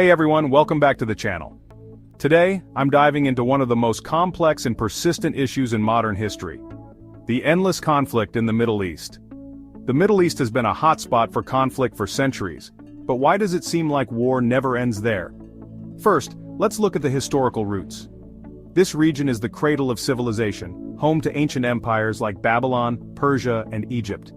Hey everyone, welcome back to the channel. Today, I'm diving into one of the most complex and persistent issues in modern history: the endless conflict in the Middle East. The Middle East has been a hotspot for conflict for centuries, but why does it seem like war never ends there? First, let's look at the historical roots. This region is the cradle of civilization, home to ancient empires like Babylon, Persia, and Egypt.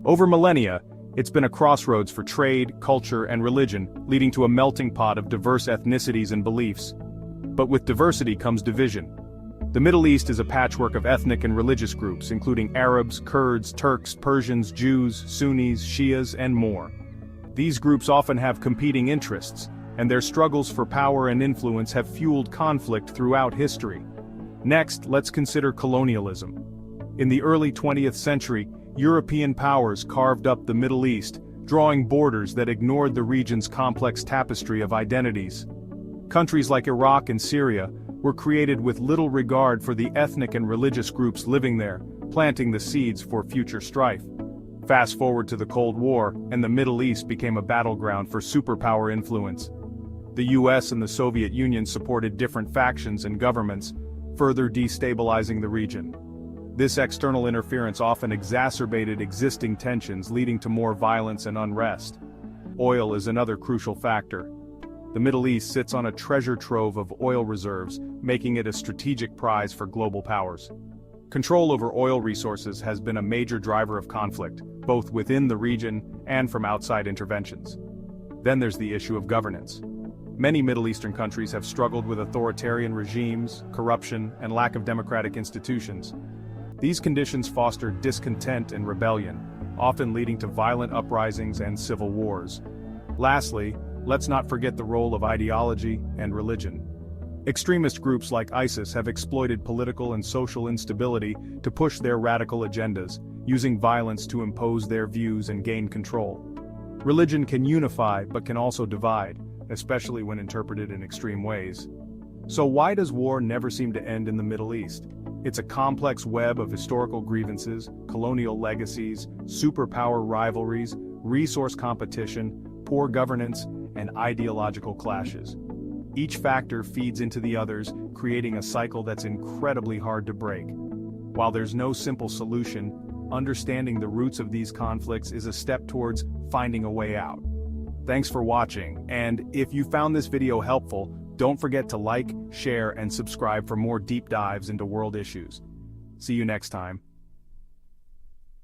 Over millennia, it's been a crossroads for trade, culture, and religion, leading to a melting pot of diverse ethnicities and beliefs. But with diversity comes division. The Middle East is a patchwork of ethnic and religious groups, including Arabs, Kurds, Turks, Persians, Jews, Sunnis, Shias, and more. These groups often have competing interests, and their struggles for power and influence have fueled conflict throughout history. Next, let's consider colonialism. In the early 20th century, European powers carved up the Middle East, drawing borders that ignored the region's complex tapestry of identities. Countries like Iraq and Syria were created with little regard for the ethnic and religious groups living there, planting the seeds for future strife. Fast forward to the Cold War, and the Middle East became a battleground for superpower influence. The US and the Soviet Union supported different factions and governments, further destabilizing the region. This external interference often exacerbated existing tensions, leading to more violence and unrest. Oil is another crucial factor. The Middle East sits on a treasure trove of oil reserves, making it a strategic prize for global powers. Control over oil resources has been a major driver of conflict, both within the region and from outside interventions. Then there's the issue of governance. Many Middle Eastern countries have struggled with authoritarian regimes, corruption, and lack of democratic institutions. These conditions foster discontent and rebellion, often leading to violent uprisings and civil wars. Lastly, let's not forget the role of ideology and religion. Extremist groups like ISIS have exploited political and social instability to push their radical agendas, using violence to impose their views and gain control. Religion can unify but can also divide, especially when interpreted in extreme ways. So why does war never seem to end in the Middle East? It's a complex web of historical grievances, colonial legacies, superpower rivalries, resource competition, poor governance, and ideological clashes. Each factor feeds into the others, creating a cycle that's incredibly hard to break. While there's no simple solution, understanding the roots of these conflicts is a step towards finding a way out. Thanks for watching, and if you found this video helpful, don't forget to like, share, and subscribe for more deep dives into world issues. See you next time.